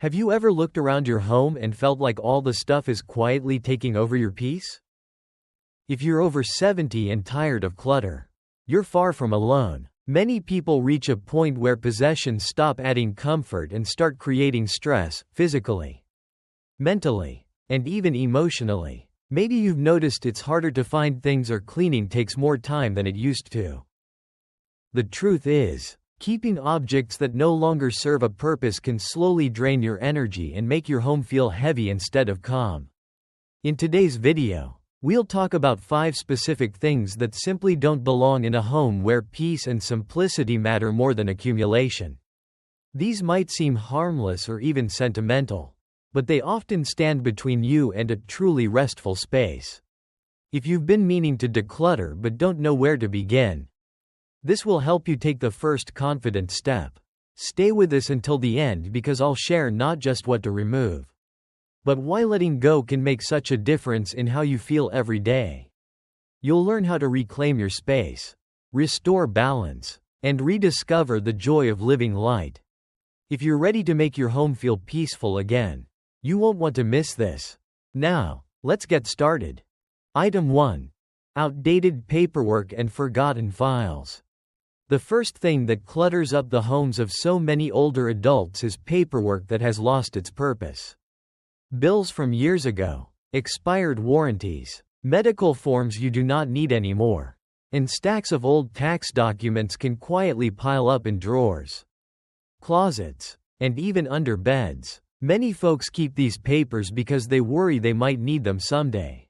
Have you ever looked around your home and felt like all the stuff is quietly taking over your peace? If you're over 70 and tired of clutter, you're far from alone. Many people reach a point where possessions stop adding comfort and start creating stress, physically, mentally, and even emotionally. Maybe you've noticed it's harder to find things or cleaning takes more time than it used to. The truth is, keeping objects that no longer serve a purpose can slowly drain your energy and make your home feel heavy instead of calm. In today's video, we'll talk about 5 specific things that simply don't belong in a home where peace and simplicity matter more than accumulation. These might seem harmless or even sentimental, but they often stand between you and a truly restful space. If you've been meaning to declutter but don't know where to begin, this will help you take the first confident step. Stay with us until the end because I'll share not just what to remove, but why letting go can make such a difference in how you feel every day. You'll learn how to reclaim your space, restore balance, and rediscover the joy of living light. If you're ready to make your home feel peaceful again, you won't want to miss this. Now, let's get started. Item 1. Outdated paperwork and forgotten files. The first thing that clutters up the homes of so many older adults is paperwork that has lost its purpose. Bills from years ago, expired warranties, medical forms you do not need anymore, and stacks of old tax documents can quietly pile up in drawers, closets, and even under beds. Many folks keep these papers because they worry they might need them someday,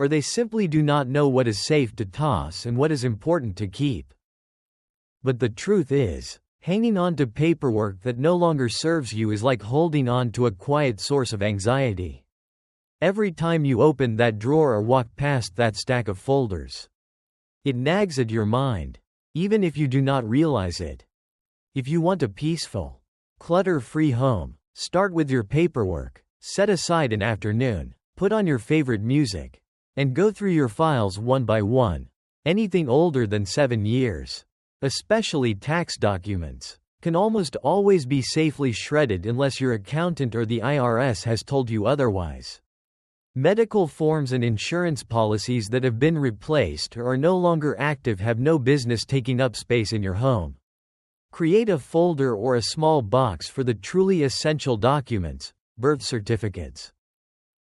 or they simply do not know what is safe to toss and what is important to keep. But the truth is, hanging on to paperwork that no longer serves you is like holding on to a quiet source of anxiety. Every time you open that drawer or walk past that stack of folders, it nags at your mind, even if you do not realize it. If you want a peaceful, clutter-free home, start with your paperwork, set aside an afternoon, put on your favorite music, and go through your files one by one. Anything older than 7 years, especially tax documents, can almost always be safely shredded unless your accountant or the IRS has told you otherwise. Medical forms and insurance policies that have been replaced or are no longer active have no business taking up space in your home. Create a folder or a small box for the truly essential documents, birth certificates,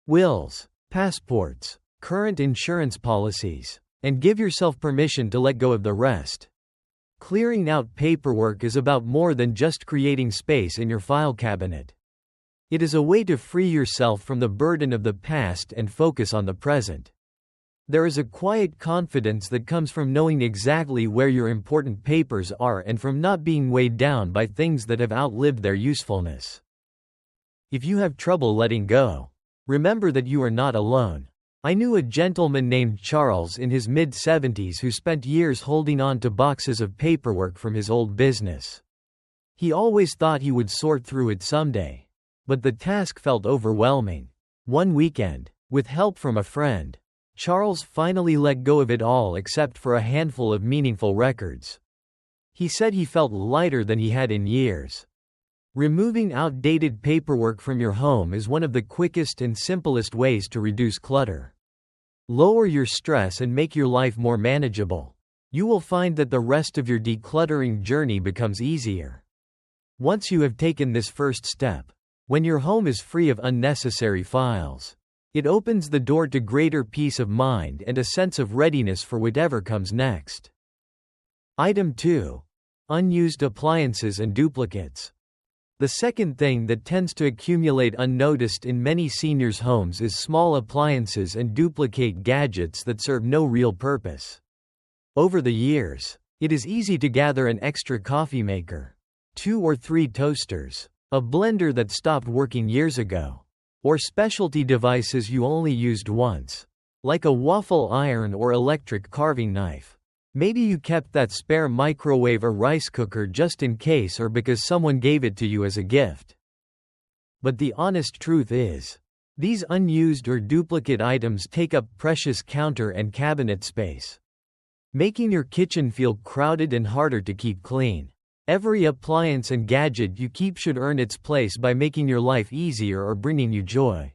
wills, passports, current insurance policies, and give yourself permission to let go of the rest. Clearing out paperwork is about more than just creating space in your file cabinet. It is a way to free yourself from the burden of the past and focus on the present. There is a quiet confidence that comes from knowing exactly where your important papers are and from not being weighed down by things that have outlived their usefulness. If you have trouble letting go, remember that you are not alone. I knew a gentleman named Charles in his mid-70s who spent years holding on to boxes of paperwork from his old business. He always thought he would sort through it someday, but the task felt overwhelming. One weekend, with help from a friend, Charles finally let go of it all except for a handful of meaningful records. He said he felt lighter than he had in years. Removing outdated paperwork from your home is one of the quickest and simplest ways to reduce clutter. Lower your stress and make your life more manageable. You will find that the rest of your decluttering journey becomes easier. Once you have taken this first step, when your home is free of unnecessary files, it opens the door to greater peace of mind and a sense of readiness for whatever comes next. Item 2. Unused appliances and duplicates. The second thing that tends to accumulate unnoticed in many seniors' homes is small appliances and duplicate gadgets that serve no real purpose. Over the years, it is easy to gather an extra coffee maker, 2 or 3 toasters, a blender that stopped working years ago, or specialty devices you only used once, like a waffle iron or electric carving knife. Maybe you kept that spare microwave or rice cooker just in case or because someone gave it to you as a gift. But the honest truth is, these unused or duplicate items take up precious counter and cabinet space, making your kitchen feel crowded and harder to keep clean. Every appliance and gadget you keep should earn its place by making your life easier or bringing you joy.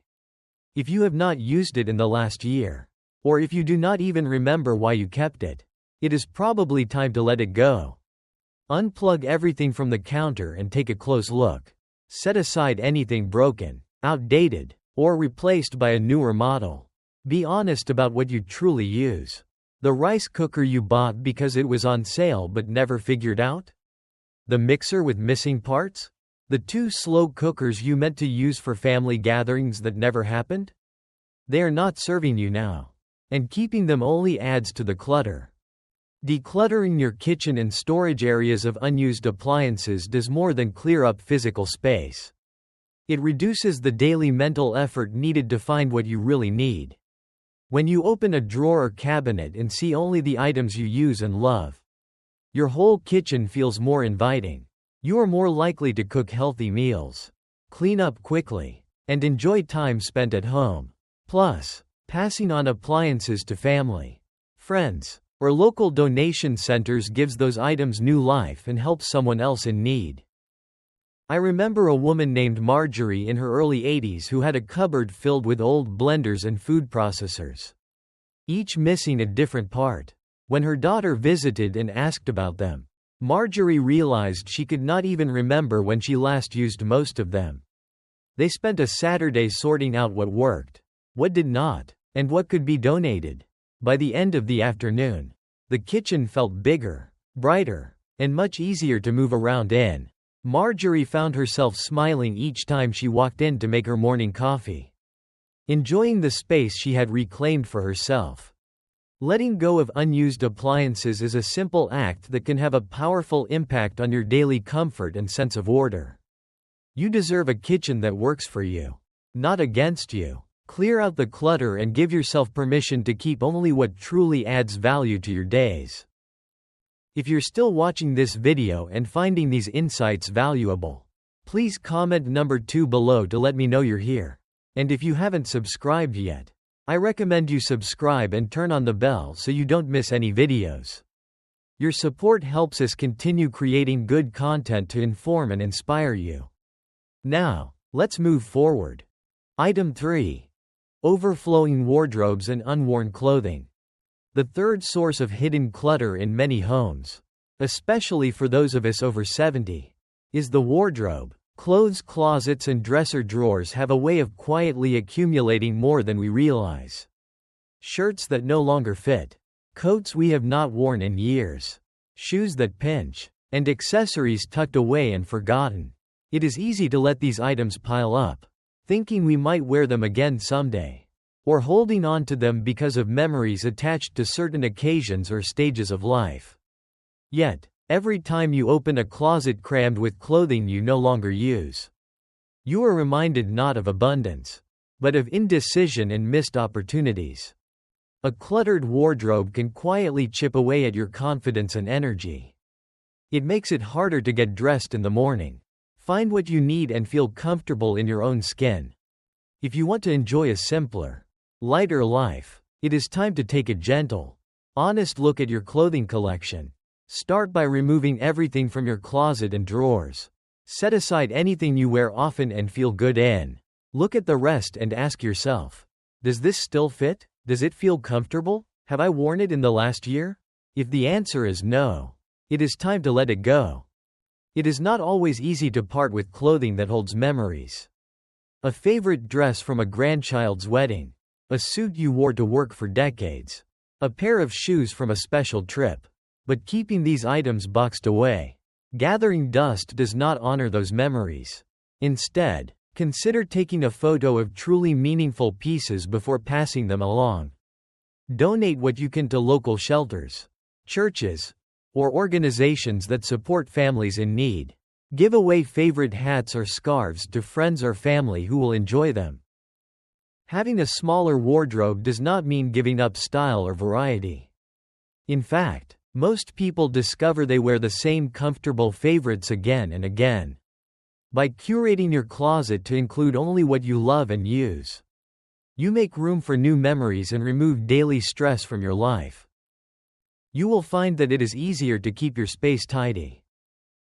If you have not used it in the last year, or if you do not even remember why you kept it, it is probably time to let it go. Unplug everything from the counter and take a close look. Set aside anything broken, outdated, or replaced by a newer model. Be honest about what you truly use. The rice cooker you bought because it was on sale but never figured out? The mixer with missing parts? The 2 slow cookers you meant to use for family gatherings that never happened? They are not serving you now. And keeping them only adds to the clutter. Decluttering your kitchen and storage areas of unused appliances does more than clear up physical space. It reduces the daily mental effort needed to find what you really need. When you open a drawer or cabinet and see only the items you use and love, your whole kitchen feels more inviting. You are more likely to cook healthy meals, clean up quickly, and enjoy time spent at home. Plus, passing on appliances to family, friends, or local donation centers gives those items new life and helps someone else in need. I remember a woman named Marjorie in her early 80s who had a cupboard filled with old blenders and food processors, each missing a different part. When her daughter visited and asked about them, Marjorie realized she could not even remember when she last used most of them. They spent a Saturday sorting out what worked, what did not, and what could be donated. By the end of the afternoon, the kitchen felt bigger, brighter, and much easier to move around in. Marjorie found herself smiling each time she walked in to make her morning coffee, enjoying the space she had reclaimed for herself. Letting go of unused appliances is a simple act that can have a powerful impact on your daily comfort and sense of order. You deserve a kitchen that works for you, not against you. Clear out the clutter and give yourself permission to keep only what truly adds value to your days. If you're still watching this video and finding these insights valuable, please comment number 2 below to let me know you're here. And if you haven't subscribed yet, I recommend you subscribe and turn on the bell so you don't miss any videos. Your support helps us continue creating good content to inform and inspire you. Now, let's move forward. Item 3. Overflowing wardrobes and unworn clothing. The third source of hidden clutter in many homes, especially for those of us over 70, is the wardrobe. Clothes closets and dresser drawers have a way of quietly accumulating more than we realize. Shirts that no longer fit, coats we have not worn in years, shoes that pinch, and accessories tucked away and forgotten. It is easy to let these items pile up, thinking we might wear them again someday, or holding on to them because of memories attached to certain occasions or stages of life. Yet, every time you open a closet crammed with clothing you no longer use, you are reminded not of abundance, but of indecision and missed opportunities. A cluttered wardrobe can quietly chip away at your confidence and energy. It makes it harder to get dressed in the morning, find what you need and feel comfortable in your own skin. If you want to enjoy a simpler, lighter life, it is time to take a gentle, honest look at your clothing collection. Start by removing everything from your closet and drawers. Set aside anything you wear often and feel good in. Look at the rest and ask yourself, does this still fit? Does it feel comfortable? Have I worn it in the last year? If the answer is no, it is time to let it go. It is not always easy to part with clothing that holds memories. A favorite dress from a grandchild's wedding, a suit you wore to work for decades, a pair of shoes from a special trip. But keeping these items boxed away, gathering dust does not honor those memories. Instead, consider taking a photo of truly meaningful pieces before passing them along. Donate what you can to local shelters, churches, or organizations that support families in need. Give away favorite hats or scarves to friends or family who will enjoy them. Having a smaller wardrobe does not mean giving up style or variety. In fact, most people discover they wear the same comfortable favorites again and again. By curating your closet to include only what you love and use, you make room for new memories and remove daily stress from your life. You will find that it is easier to keep your space tidy.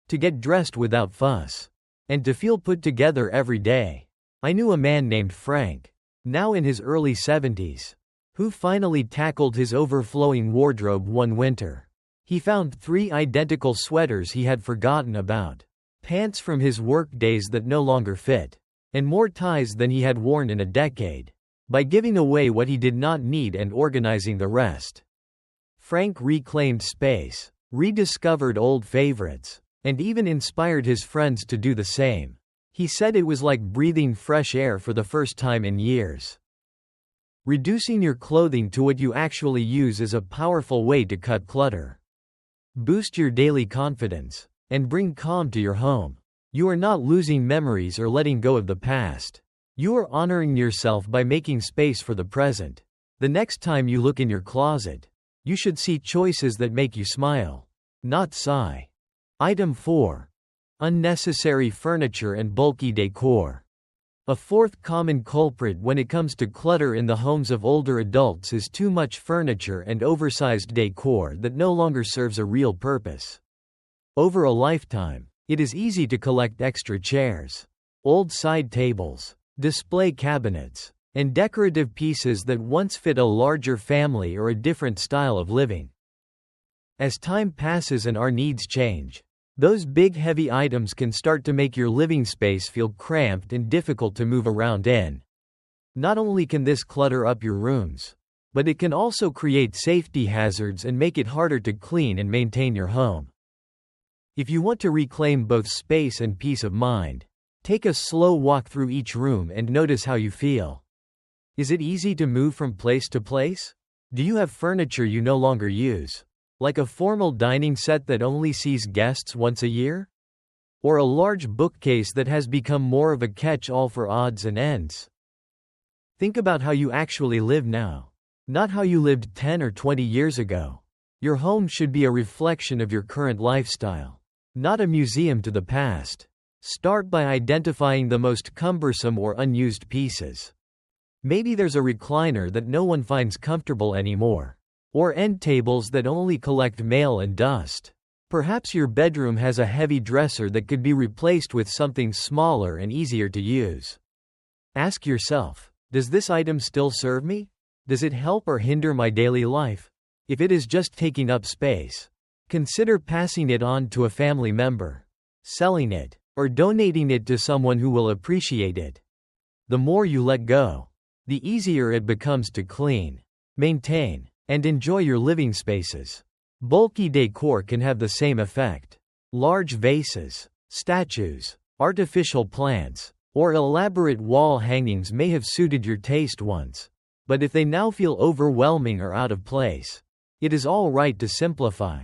to get dressed without fuss, and to feel put together every day. I knew a man named Frank, now in his early 70s, who finally tackled his overflowing wardrobe one winter. He found 3 identical sweaters he had forgotten about, pants from his work days that no longer fit, and more ties than he had worn in a decade. By giving away what he did not need and organizing the rest, Frank reclaimed space, rediscovered old favorites, and even inspired his friends to do the same. He said it was like breathing fresh air for the first time in years. Reducing your clothing to what you actually use is a powerful way to cut clutter. Boost your daily confidence, and bring calm to your home. You are not losing memories or letting go of the past. You are honoring yourself by making space for the present. The next time you look in your closet, you should see choices that make you smile, not sigh. Item 4. Unnecessary furniture and bulky decor. A fourth common culprit when it comes to clutter in the homes of older adults is too much furniture and oversized decor that no longer serves a real purpose. Over a lifetime, it is easy to collect extra chairs, old side tables, display cabinets, and decorative pieces that once fit a larger family or a different style of living. As time passes and our needs change, those big heavy items can start to make your living space feel cramped and difficult to move around in. Not only can this clutter up your rooms, but it can also create safety hazards and make it harder to clean and maintain your home. If you want to reclaim both space and peace of mind, take a slow walk through each room and notice how you feel. Is it easy to move from place to place? Do you have furniture you no longer use, like a formal dining set that only sees guests once a year? Or a large bookcase that has become more of a catch-all for odds and ends? Think about how you actually live now, not how you lived 10 or 20 years ago. Your home should be a reflection of your current lifestyle, not a museum to the past. Start by identifying the most cumbersome or unused pieces. Maybe there's a recliner that no one finds comfortable anymore, or end tables that only collect mail and dust. Perhaps your bedroom has a heavy dresser that could be replaced with something smaller and easier to use. Ask yourself, does this item still serve me? Does it help or hinder my daily life? If it is just taking up space, consider passing it on to a family member, selling it, or donating it to someone who will appreciate it. The more you let go, the easier it becomes to clean, maintain, and enjoy your living spaces. Bulky decor can have the same effect. Large vases, statues, artificial plants, or elaborate wall hangings may have suited your taste once, but if they now feel overwhelming or out of place, it is all right to simplify.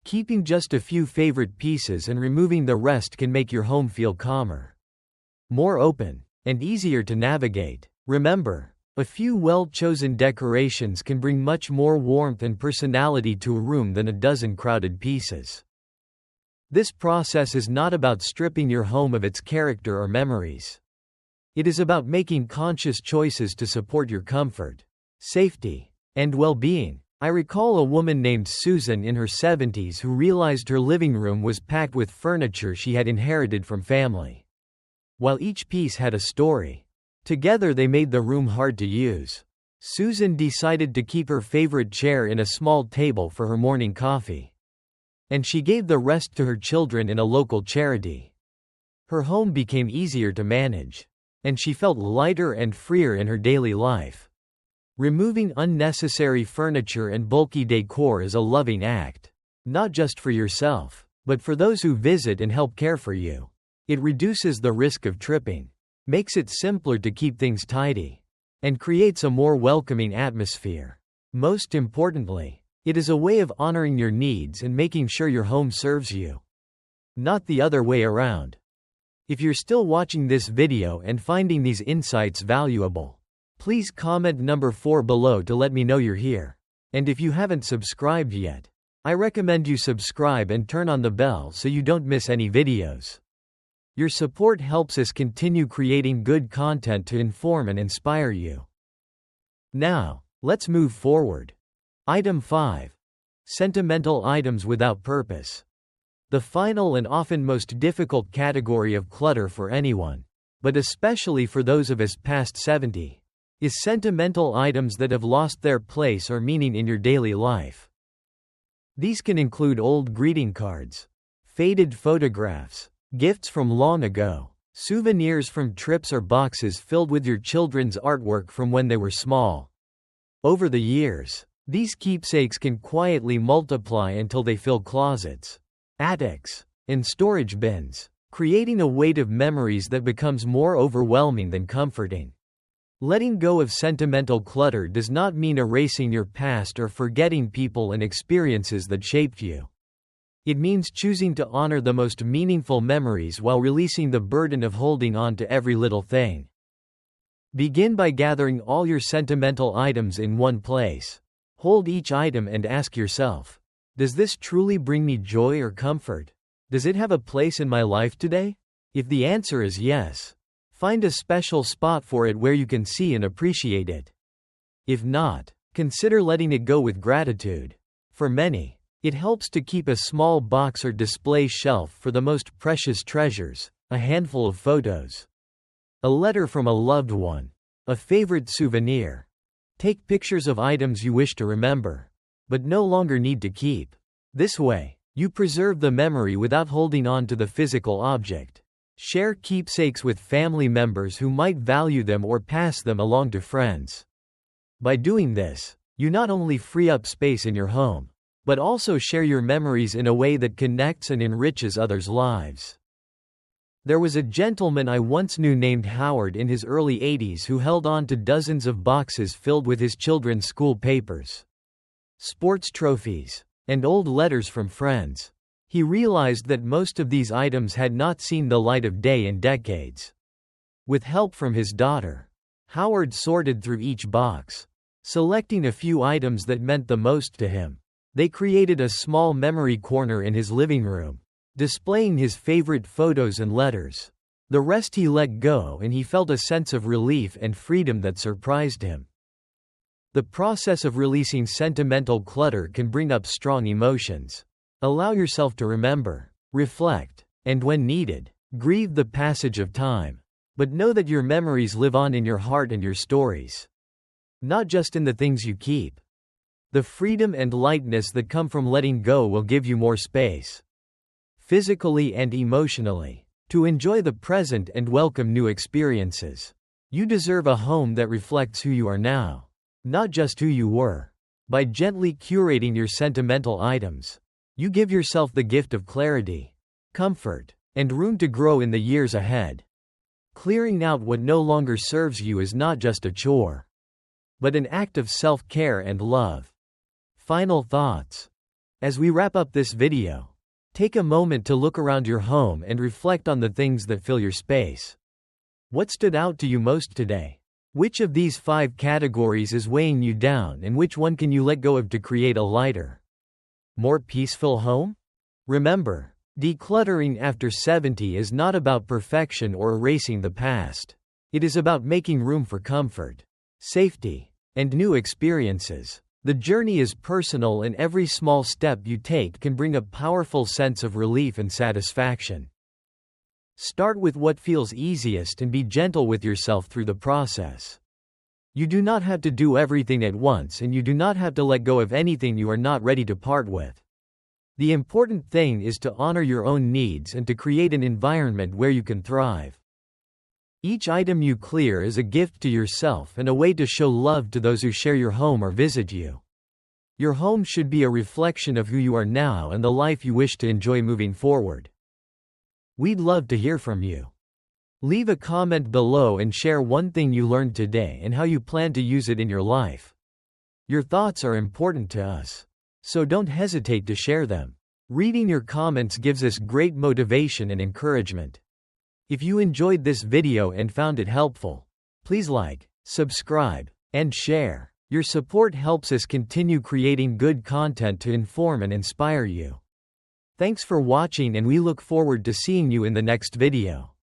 Keeping just a few favorite pieces and removing the rest can make your home feel calmer, more open, and easier to navigate. Remember, a few well-chosen decorations can bring much more warmth and personality to a room than a dozen crowded pieces. This process is not about stripping your home of its character or memories. It is about making conscious choices to support your comfort, safety, and well-being. I recall a woman named Susan in her 70s who realized her living room was packed with furniture she had inherited from family. While each piece had a story, together they made the room hard to use. Susan decided to keep her favorite chair in a small table for her morning coffee, and she gave the rest to her children in a local charity. Her home became easier to manage, and she felt lighter and freer in her daily life. Removing unnecessary furniture and bulky decor is a loving act, not just for yourself, but for those who visit and help care for you. It reduces the risk of tripping, makes it simpler to keep things tidy, and creates a more welcoming atmosphere. Most importantly, it is a way of honoring your needs and making sure your home serves you, not the other way around. If you're still watching this video and finding these insights valuable, please comment number 4 below to let me know you're here. And if you haven't subscribed yet, I recommend you subscribe and turn on the bell so you don't miss any videos. Your support helps us continue creating good content to inform and inspire you. Now, let's move forward. Item 5. Sentimental items without purpose. The final and often most difficult category of clutter for anyone, but especially for those of us past 70, is sentimental items that have lost their place or meaning in your daily life. These can include old greeting cards, faded photographs, gifts from long ago, souvenirs from trips, or boxes filled with your children's artwork from when they were small. Over the years, these keepsakes can quietly multiply until they fill closets, attics, and storage bins, creating a weight of memories that becomes more overwhelming than comforting. Letting go of sentimental clutter does not mean erasing your past or forgetting people and experiences that shaped you. It means choosing to honor the most meaningful memories while releasing the burden of holding on to every little thing. Begin by gathering all your sentimental items in one place. Hold each item and ask yourself, does this truly bring me joy or comfort? Does it have a place in my life today? If the answer is yes, find a special spot for it where you can see and appreciate it. If not, consider letting it go with gratitude. For many, it helps to keep a small box or display shelf for the most precious treasures, a handful of photos, a letter from a loved one, a favorite souvenir. Take pictures of items you wish to remember, but no longer need to keep. This way, you preserve the memory without holding on to the physical object. Share keepsakes with family members who might value them or pass them along to friends. By doing this, you not only free up space in your home, but also share your memories in a way that connects and enriches others' lives. There was a gentleman I once knew named Howard in his early 80s who held on to dozens of boxes filled with his children's school papers, sports trophies, and old letters from friends. He realized that most of these items had not seen the light of day in decades. With help from his daughter, Howard sorted through each box, selecting a few items that meant the most to him. They created a small memory corner in his living room, displaying his favorite photos and letters. The rest he let go, and he felt a sense of relief and freedom that surprised him. The process of releasing sentimental clutter can bring up strong emotions. Allow yourself to remember, reflect, and when needed, grieve the passage of time. But know that your memories live on in your heart and your stories, not just in the things you keep. The freedom and lightness that come from letting go will give you more space, physically and emotionally, to enjoy the present and welcome new experiences. You deserve a home that reflects who you are now, not just who you were. By gently curating your sentimental items, you give yourself the gift of clarity, comfort, and room to grow in the years ahead. Clearing out what no longer serves you is not just a chore, but an act of self-care and love. Final thoughts. As we wrap up this video, take a moment to look around your home and reflect on the things that fill your space. What stood out to you most today? Which of these 5 categories is weighing you down, and which one can you let go of to create a lighter, more peaceful home? Remember, decluttering after 70 is not about perfection or erasing the past. It is about making room for comfort, safety, and new experiences. The journey is personal, and every small step you take can bring a powerful sense of relief and satisfaction. Start with what feels easiest and be gentle with yourself through the process. You do not have to do everything at once, and you do not have to let go of anything you are not ready to part with. The important thing is to honor your own needs and to create an environment where you can thrive. Each item you clear is a gift to yourself and a way to show love to those who share your home or visit you. Your home should be a reflection of who you are now and the life you wish to enjoy moving forward. We'd love to hear from you. Leave a comment below and share one thing you learned today and how you plan to use it in your life. Your thoughts are important to us, so don't hesitate to share them. Reading your comments gives us great motivation and encouragement. If you enjoyed this video and found it helpful, please like, subscribe, and share. Your support helps us continue creating good content to inform and inspire you. Thanks for watching, and we look forward to seeing you in the next video.